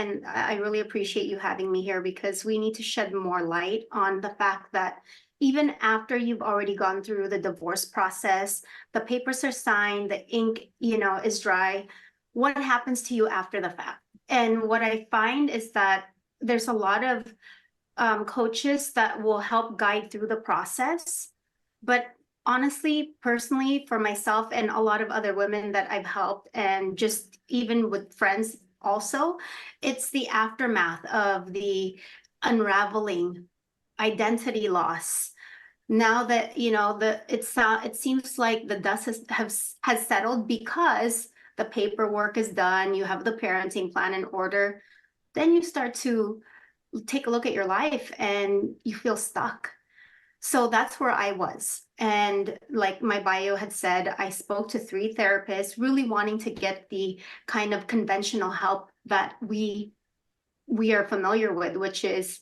and I really appreciate you having me here because we need to shed more light on the fact that even after you've already gone through the divorce process, the papers are signed, the ink, is dry. What happens to you after the fact? And what I find is that there's a lot of coaches that will help guide through the process. But honestly, personally, for myself and a lot of other women that I've helped, and just even with friends also, it's the aftermath of the unraveling, identity loss. Now that it seems like the dust has settled because the paperwork is done, you have the parenting plan in order, then you start to take a look at your life and you feel stuck. So that's where I was. And like my bio had said, I spoke to 3 therapists, really wanting to get the kind of conventional help that we are familiar with, which is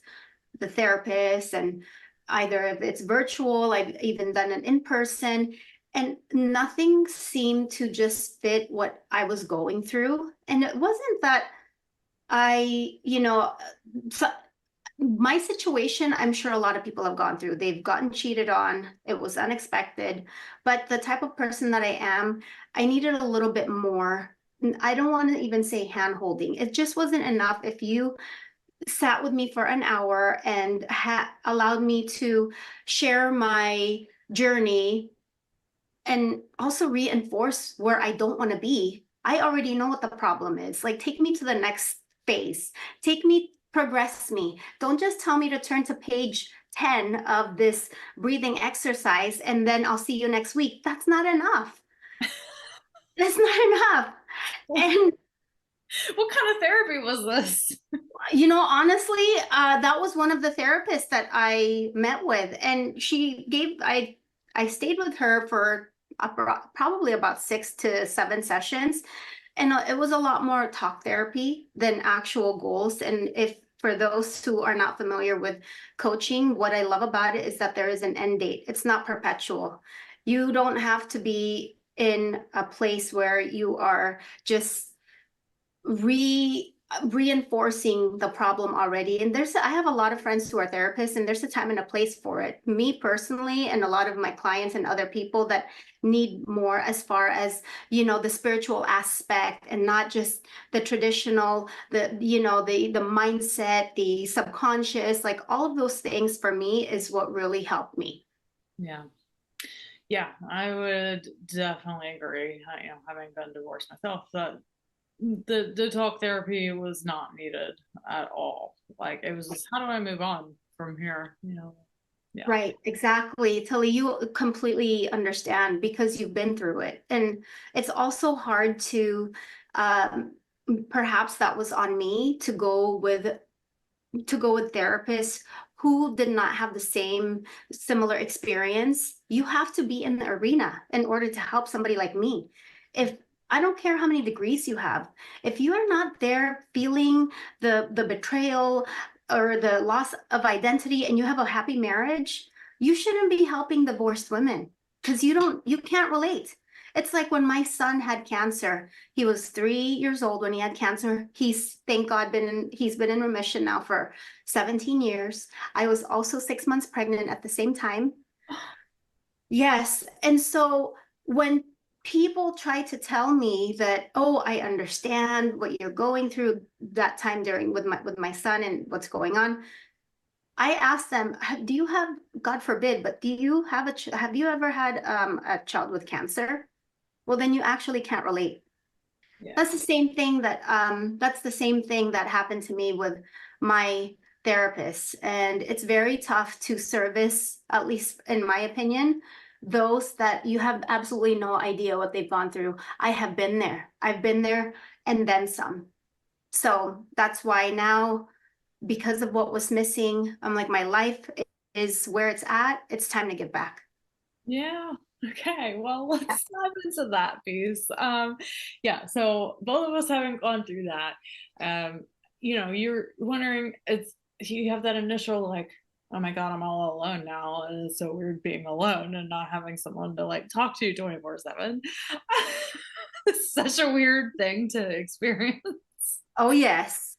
the therapist, and either if it's virtual, I've even done it in person, and nothing seemed to just fit what I was going through. And it wasn't that so my situation, I'm sure a lot of people have gone through. They've gotten cheated on. It was unexpected. But the type of person that I am, I needed a little bit more. I don't want to even say hand holding. It just wasn't enough if you sat with me for an hour and allowed me to share my journey and also reinforce where I don't want to be. I already know what the problem is. Like, take me to the next phase. Progress me. Don't just tell me to turn to page 10 of this breathing exercise and then I'll see you next week. That's not enough. That's not enough. And What kind of therapy was this? honestly, that was one of the therapists that I met with, and I stayed with her for probably about 6 to 7 sessions, and it was a lot more talk therapy than actual goals. And if for those who are not familiar with coaching, what I love about it is that there is an end date. It's not perpetual. You don't have to be in a place where you are just reinforcing the problem already. And I have a lot of friends who are therapists, and there's a time and a place for it. Me personally, and a lot of my clients and other people that need more as far as, the spiritual aspect, and not just the traditional, the mindset, the subconscious, like all of those things for me is what really helped me. Yeah. Yeah, I would definitely agree. Having been divorced myself, that the talk therapy was not needed at all. Like, it was just, how do I move on from here? Yeah. Right, exactly. Tilly, you completely understand because you've been through it. And it's also hard to, um, perhaps that was on me to go with therapists who did not have the same similar experience. You have to be in the arena in order to help somebody like me. If I don't care how many degrees you have, if you are not there feeling the betrayal or the loss of identity and you have a happy marriage, you shouldn't be helping divorced women because you can't relate. It's like when my son had cancer. He was 3 years old when he had cancer. He's, thank God, he's been in remission now for 17 years. I was also 6 months pregnant at the same time. Yes. And so when people try to tell me that, oh, I understand what you're going through that time during with my son and what's going on, I ask them, do you have, God forbid, but do you have have you ever had a child with cancer? Well, then you actually can't relate. Yeah. That's the same thing that happened to me with my therapist. And it's very tough to service, at least in my opinion, those that you have absolutely no idea what they've gone through. I have been there. I've been there and then some. So that's why now, because of what was missing, I'm like, my life is where it's at. It's time to give back. Yeah. Okay. Well, let's dive into that piece. Yeah. So both of us haven't gone through that. You're wondering, you have that initial like, oh my God, I'm all alone now. And it's so weird being alone and not having someone to like talk to 24/7. It's such a weird thing to experience. Oh, yes.